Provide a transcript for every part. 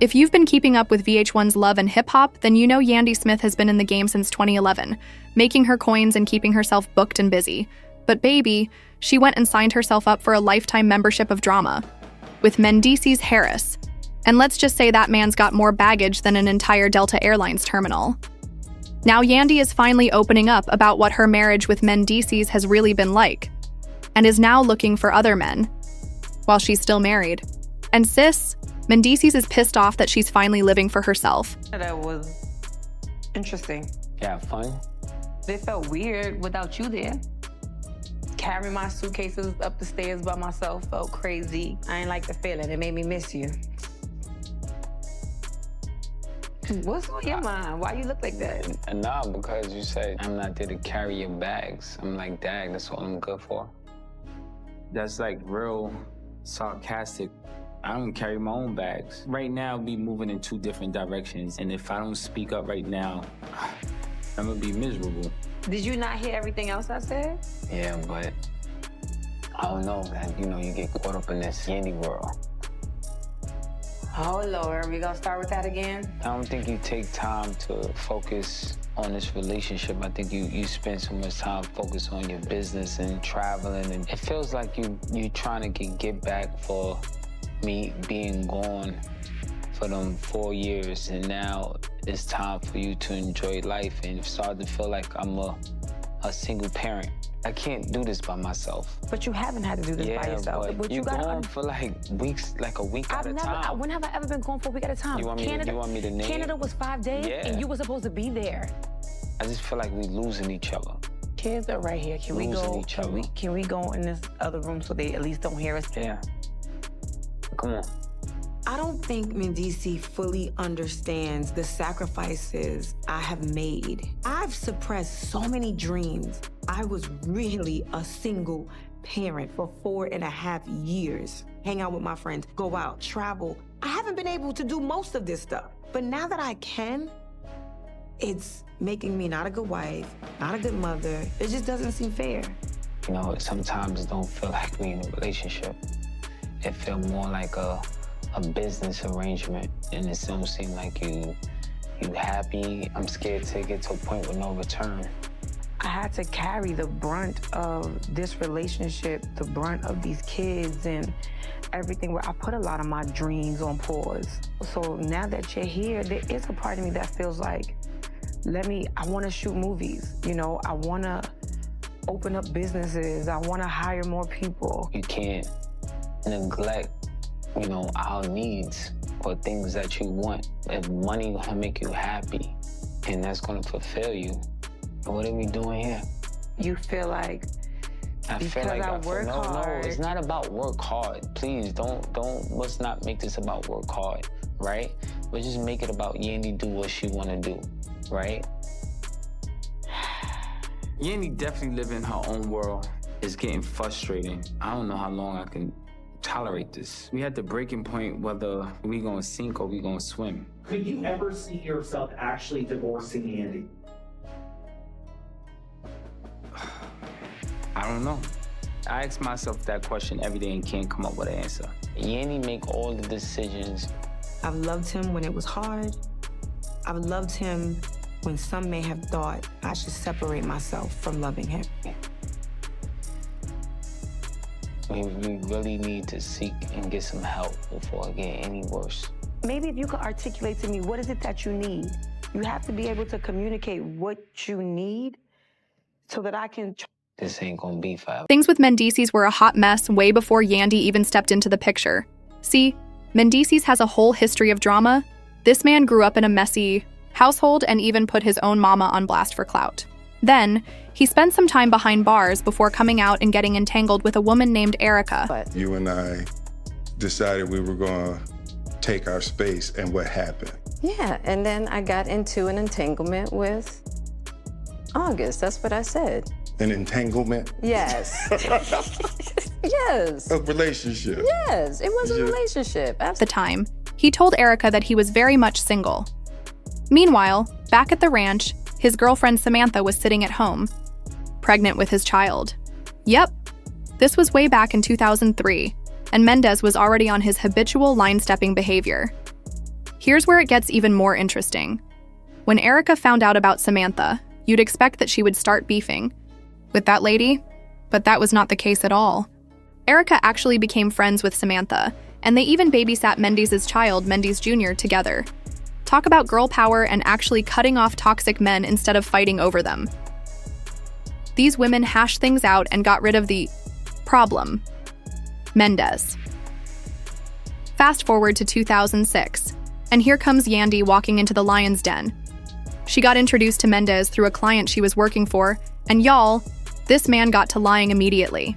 If you've been keeping up with VH1's Love and Hip Hop, then you know Yandy Smith has been in the game since 2011, making her coins and keeping herself booked and busy. But baby, she went and signed herself up for a lifetime membership of drama with Mendeecees Harris. And let's just say that man's got more baggage than an entire Delta Airlines terminal. Now Yandy is finally opening up about what her marriage with Mendeecees has really been like, and is now looking for other men, while she's still married. And sis, Mendeecees is pissed off that she's finally living for herself. That was interesting. Yeah, fun. It felt weird without you there. Carrying my suitcases up the stairs by myself felt crazy. I ain't like the feeling. It made me miss you. What's on your mind? Why you look like that? Nah, because you said I'm not there to carry your bags. I'm like, dang, that's what I'm good for. That's like real sarcastic. I don't carry my own bags. Right now, we moving in two different directions. And if I don't speak up right now, I'm gonna be miserable. Did you not hear everything else I said? Yeah, but I don't know, man. You know, you get caught up in this Yandy world. Oh, Lord, we gonna start with that again? I don't think you take time to focus on this relationship. I think you spend so much time focused on your business and traveling, and it feels like you're trying to get back for me being gone for them 4 years, and now it's time for you to enjoy life and start to feel like I'm a single parent. I can't do this by myself. But you haven't had to do this by yourself. But you're gone for like weeks, like a week at a time. When have I ever been gone for a week at a time? You want me to name? Canada was 5 days, and you were supposed to be there. I just feel like we're losing each other. Kids are right here. Can we go? Can we go in this other room so they at least don't hear us? Yeah. Come on. I don't think Mendeecees fully understands the sacrifices I have made. I've suppressed so many dreams. I was really a single parent for 4.5 years. Hang out with my friends, go out, travel. I haven't been able to do most of this stuff. But now that I can, it's making me not a good wife, not a good mother. It just doesn't seem fair. You know, sometimes it don't feel like we in a relationship. It feel more like a business arrangement, and it don't seem like you happy. I'm scared to get to a point with no return. I had to carry the brunt of this relationship, the brunt of these kids and everything, where I put a lot of my dreams on pause. So now that you're here, there is a part of me that feels like, I want to shoot movies, you know, I want to open up businesses, I want to hire more people. You can't neglect, you know, our needs or things that you want. If money gonna make you happy and that's gonna fulfill you, what are we doing here? You feel like I work hard. No, it's not about work hard. Please let's not make this about work hard, right? Let's just make it about Yandy do what she wanna do, right? Yandy definitely live in her own world. It's getting frustrating. I don't know how long I can tolerate this. We had the breaking point whether we gonna sink or we gonna swim. Could you ever see yourself actually divorcing Yandy? I don't know. I ask myself that question every day and can't come up with an answer. Yandy make all the decisions. I've loved him when it was hard. I've loved him when some may have thought I should separate myself from loving him. We really need to seek and get some help before it get any worse. Maybe if you could articulate to me, what is it that you need? You have to be able to communicate what you need so that I can... This ain't gonna be forever. Things with Mendeecees were a hot mess way before Yandy even stepped into the picture. See, Mendeecees has a whole history of drama. This man grew up in a messy household and even put his own mama on blast for clout. Then, he spent some time behind bars before coming out and getting entangled with a woman named Erica. You and I decided we were going to take our space, and what happened? Yeah, and then I got into an entanglement with August. That's what I said. An entanglement? Yes. Yes. A relationship? Yes, it was a relationship. At the time, he told Erica that he was very much single. Meanwhile, back at the ranch, his girlfriend Samantha was sitting at home, pregnant with his child. Yep, this was way back in 2003, and Mendeecees was already on his habitual line-stepping behavior. Here's where it gets even more interesting. When Erica found out about Samantha, you'd expect that she would start beefing with that lady, but that was not the case at all. Erica actually became friends with Samantha, and they even babysat Mendeecees' child, Mendeecees Jr., together. Talk about girl power and actually cutting off toxic men instead of fighting over them. These women hashed things out and got rid of the problem, Mendeecees. Fast forward to 2006, and here comes Yandy walking into the lion's den. She got introduced to Mendeecees through a client she was working for, and y'all, this man got to lying immediately.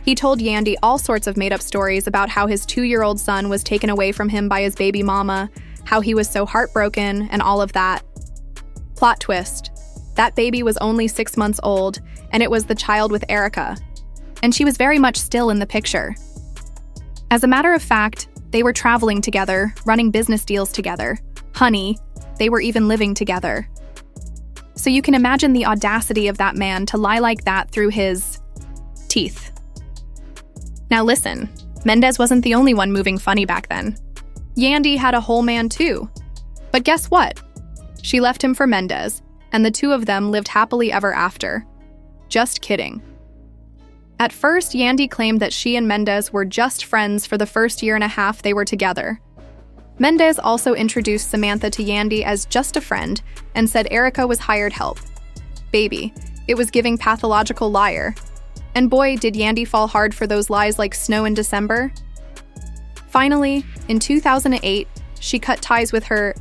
He told Yandy all sorts of made-up stories about how his 2-year-old son was taken away from him by his baby mama, how he was so heartbroken, and all of that. Plot twist. That baby was only 6 months old, and it was the child with Erica. And she was very much still in the picture. As a matter of fact, they were traveling together, running business deals together. Honey, they were even living together. So you can imagine the audacity of that man to lie like that through his teeth. Now listen, Mendeecees wasn't the only one moving funny back then. Yandy had a whole man too. But guess what? She left him for Mendeecees, and the two of them lived happily ever after. Just kidding. At first, Yandy claimed that she and Mendeecees were just friends for the first 1.5 years they were together. Mendeecees also introduced Samantha to Yandy as just a friend and said Erica was hired help. Baby, it was giving pathological liar. And boy, did Yandy fall hard for those lies like snow in December. Finally, in 2008, she cut ties with her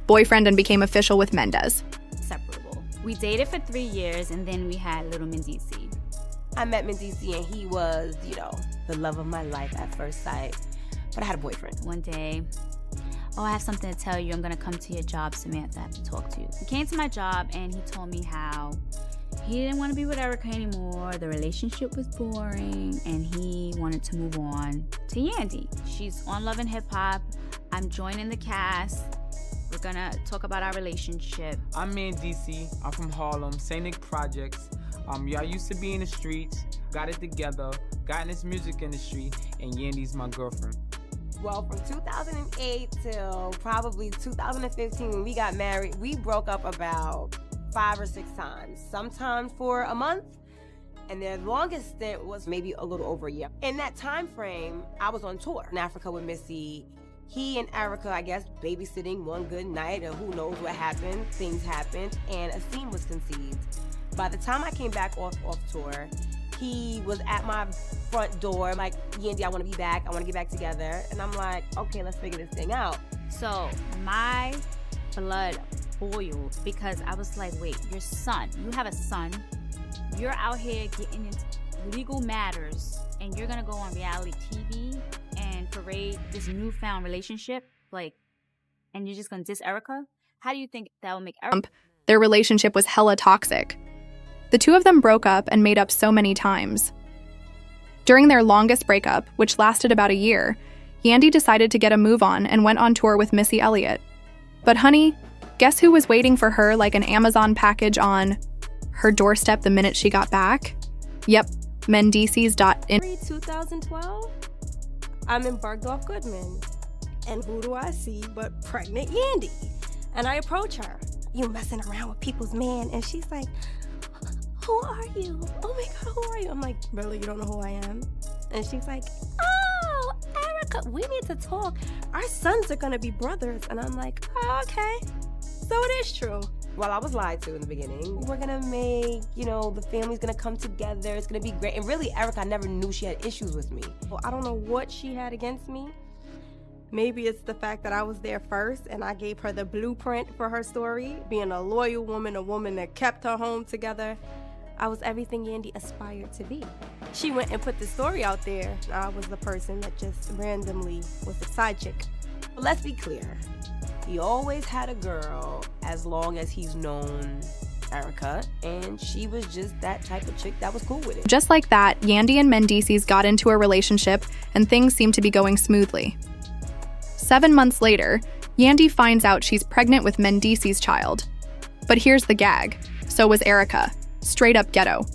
boyfriend and became official with Mendeecees. Separable. We dated for 3 years and then we had little Mendeecees. I met Mendeecees and he was, the love of my life at first sight. But I had a boyfriend. One day, I have something to tell you. I'm gonna come to your job, Samantha. I have to talk to you. He came to my job and he told me how he didn't want to be with Erica anymore. The relationship was boring and he wanted to move on to Yandy. She's on Love and Hip Hop. I'm joining the cast. We're gonna talk about our relationship. I'm Mendeecees. I'm from Harlem, St. Nick Projects. I used to be in the streets, got it together, got in this music industry, and Yandy's my girlfriend. Well, from 2008 till probably 2015 when we got married, we broke up about 5 or 6 times, sometimes for a month, and the longest stint was maybe a little over a year. In that time frame, I was on tour in Africa with Missy. He and Erica, I guess, babysitting one good night, or who knows what happened. Things happened, and a scene was conceived. By the time I came back off tour, he was at my front door, like, Yandy, I want to be back. I want to get back together. And I'm like, okay, let's figure this thing out. So my blood boiled because I was like, wait, your son, you have a son, you're out here getting into legal matters, and you're going to go on reality TV and parade this newfound relationship, and you're just going to diss Erica? How do you think that will make Erica? Their relationship was hella toxic. The two of them broke up and made up so many times. During their longest breakup, which lasted about a year, Yandy decided to get a move on and went on tour with Missy Elliott. But honey, guess who was waiting for her like an Amazon package on her doorstep the minute she got back? Yep, Mendeecees. 2012, I'm in Bergdorf Goodman. And who do I see but pregnant Yandy? And I approach her. You messing around with people's man? And she's like, who are you? Oh my God, who are you? I'm like, really, you don't know who I am? And she's like, oh, Erica, we need to talk. Our sons are gonna be brothers. And I'm like, oh, okay. So it is true. Well, I was lied to in the beginning. We're gonna make, the family's gonna come together. It's gonna be great. And really, Erica, I never knew she had issues with me. Well, I don't know what she had against me. Maybe it's the fact that I was there first and I gave her the blueprint for her story. Being a loyal woman, a woman that kept her home together. I was everything Yandy aspired to be. She went and put the story out there. I was the person that just randomly was the side chick. But let's be clear. He always had a girl as long as he's known Erica, and she was just that type of chick that was cool with it. Just like that, Yandy and Mendeecees got into a relationship and things seemed to be going smoothly. 7 months later, Yandy finds out she's pregnant with Mendeecees' child. But here's the gag. So was Erica. Straight up ghetto.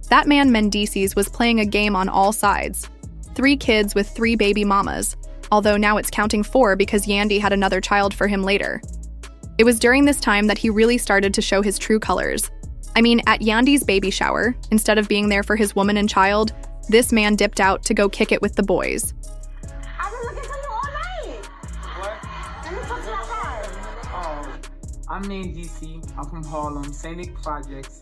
That man Mendeecees was playing a game on all sides. 3 kids with 3 baby mamas. although now it's counting 4 because Yandy had another child for him later. It was during this time that he really started to show his true colors. I mean, at Yandy's baby shower, instead of being there for his woman and child, this man dipped out to go kick it with the boys. I've been looking for you all night. What? Let me talk to my car. Oh, I'm Mendeecees. I'm from Harlem, St. Nick Projects.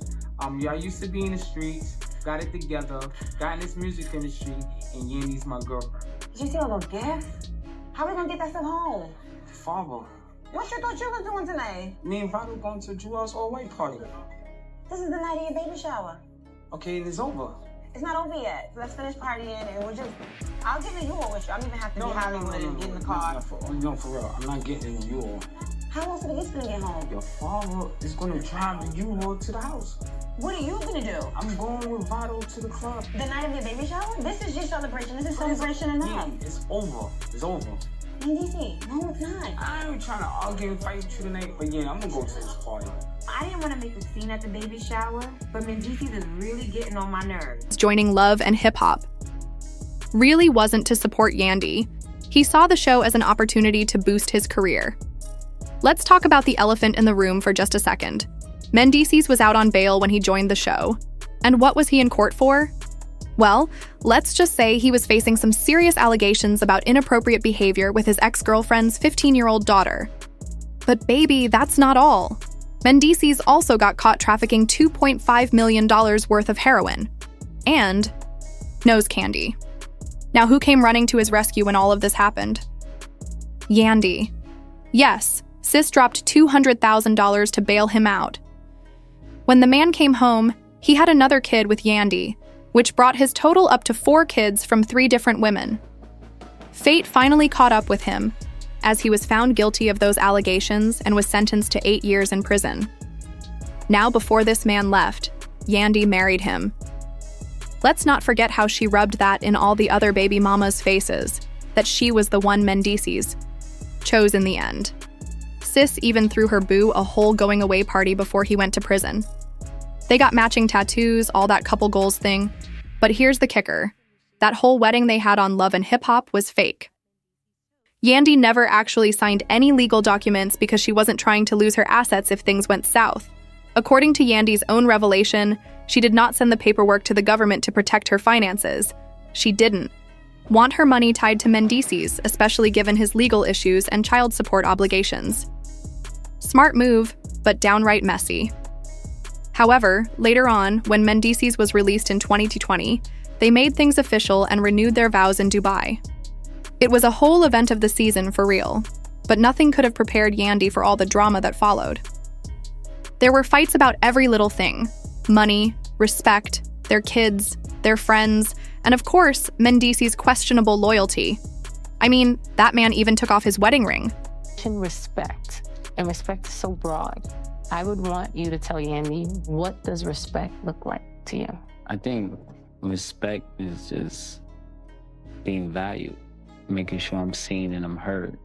Y'all used to be in the streets, got it together, got in this music industry, and Yandy's my girlfriend. Did you see a little gift? How are we gonna get that stuff home? Father, What you thought you was doing tonight? me and Vado going to Jewel's all-white party. This is the night of your baby shower. Okay, and it's over. It's not over yet. Let's finish partying and I'll get in you all with you. I don't even have to be Hollywood and get in the car. No, for real. I'm not getting you all. How else are the kids gonna get home? Your father is gonna drive you all to the house. What are you gonna do? I'm going with Vado to the club. The night of your baby shower? This is your celebration. This is celebration enough. Yeah, it's over. It's over. Mendeecees, no, it's not. I ain't trying to argue and fight with you tonight, but yeah, I'm gonna go to this party. I didn't want to make a scene at the baby shower, but Mendeecees is really getting on my nerves. Joining Love and Hip Hop really wasn't to support Yandy. He saw the show as an opportunity to boost his career. Let's talk about the elephant in the room for just a second. Mendeecees was out on bail when he joined the show. And what was he in court for? Well, let's just say he was facing some serious allegations about inappropriate behavior with his ex-girlfriend's 15-year-old daughter. But baby, that's not all. Mendeecees also got caught trafficking $2.5 million worth of heroin and nose candy. Now, who came running to his rescue when all of this happened? Yandy. Yes, Sis dropped $200,000 to bail him out. When the man came home, he had another kid with Yandy, which brought his total up to 4 kids from 3 different women. Fate finally caught up with him, as he was found guilty of those allegations and was sentenced to 8 years in prison. Now, before this man left, Yandy married him. Let's not forget how she rubbed that in all the other baby mamas' faces, that she was the one Mendeecees chose in the end. Sis even threw her boo a whole going-away party before he went to prison. They got matching tattoos, all that couple goals thing. But here's the kicker. That whole wedding they had on Love and Hip Hop was fake. Yandy never actually signed any legal documents because she wasn't trying to lose her assets if things went south. According to Yandy's own revelation, she did not send the paperwork to the government to protect her finances. She didn't want her money tied to Mendeecees, especially given his legal issues and child support obligations. Smart move, but downright messy. However, later on, when Mendeecees was released in 2020, they made things official and renewed their vows in Dubai. It was a whole event of the season for real, but nothing could have prepared Yandy for all the drama that followed. There were fights about every little thing: money, respect, their kids, their friends, and of course, Mendeecees' questionable loyalty. I mean, that man even took off his wedding ring. Respect, and respect is so broad. I would want you to tell Yandy, what does respect look like to you? I think respect is just being valued, making sure I'm seen and I'm heard,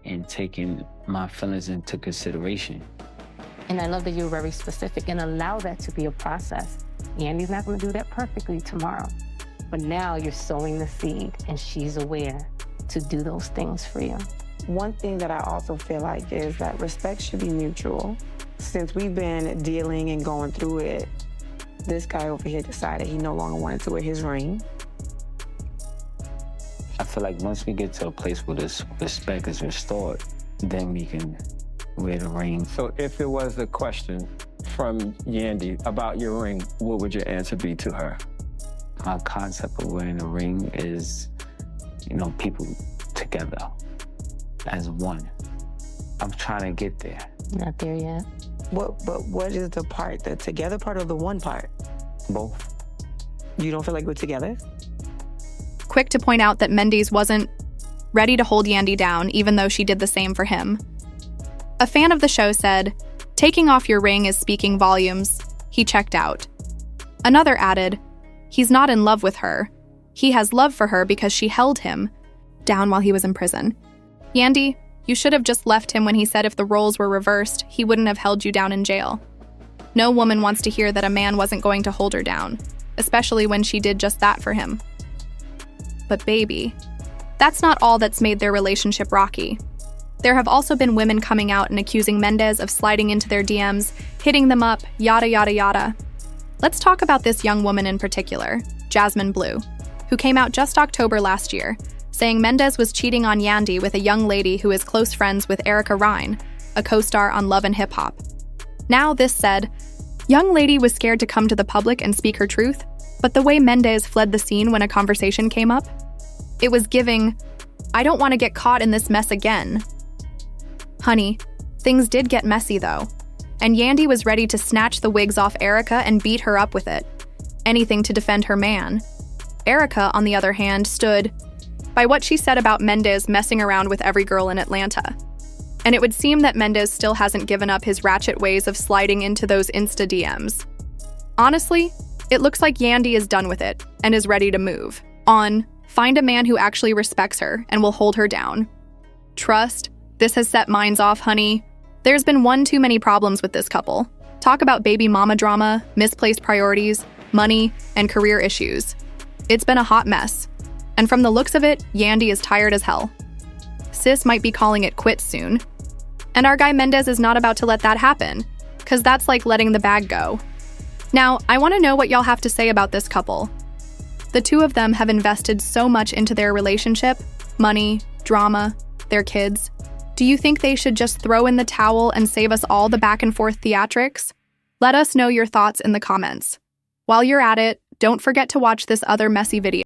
and taking my feelings into consideration. And I love that you're very specific and allow that to be a process. Yandy's not going to do that perfectly tomorrow, but now you're sowing the seed and she's aware to do those things for you. One thing that I also feel like is that respect should be mutual. Since we've been dealing and going through it, this guy over here decided he no longer wanted to wear his ring. I feel like once we get to a place where this respect is restored, then we can wear the ring. So if it was a question from Yandy about your ring, what would your answer be to her? My concept of wearing a ring is, people together as one. I'm trying to get there. Not there yet. But what is the part, the together part or the one part? Both. You don't feel like we're together? Quick to point out that Mendeecees wasn't ready to hold Yandy down, even though she did the same for him. A fan of the show said, "Taking off your ring is speaking volumes. He checked out." Another added, "He's not in love with her. He has love for her because she held him down while he was in prison." Yandy, you should have just left him when he said if the roles were reversed, he wouldn't have held you down in jail. No woman wants to hear that a man wasn't going to hold her down, especially when she did just that for him. But baby, That's not all that's made their relationship rocky. There have also been women coming out and accusing Mendes of sliding into their DMs, hitting them up, yada yada yada. Let's talk about this young woman in particular, Jasmine Blue, who came out just October last year, saying Mendes was cheating on Yandy with a young lady who is close friends with Erica Rhine, a co-star on Love and Hip Hop. Now, this said, young lady was scared to come to the public and speak her truth, but the way Mendes fled the scene when a conversation came up, it was giving, I don't want to get caught in this mess again. Honey, things did get messy though, and Yandy was ready to snatch the wigs off Erica and beat her up with it. Anything to defend her man. Erica, on the other hand, stood by what she said about Mendes messing around with every girl in Atlanta. And it would seem that Mendes still hasn't given up his ratchet ways of sliding into those Insta DMs. Honestly, it looks like Yandy is done with it and is ready to move on, find a man who actually respects her and will hold her down. Trust, this has set minds off, honey. There's been one too many problems with this couple. Talk about baby mama drama, misplaced priorities, money, and career issues. It's been a hot mess. And from the looks of it, Yandy is tired as hell. Sis might be calling it quits soon. And our guy Mendes is not about to let that happen, because that's like letting the bag go. Now, I want to know what y'all have to say about this couple. The two of them have invested so much into their relationship, money, drama, their kids. Do you think they should just throw in the towel and save us all the back and forth theatrics? Let us know your thoughts in the comments. While you're at it, don't forget to watch this other messy video.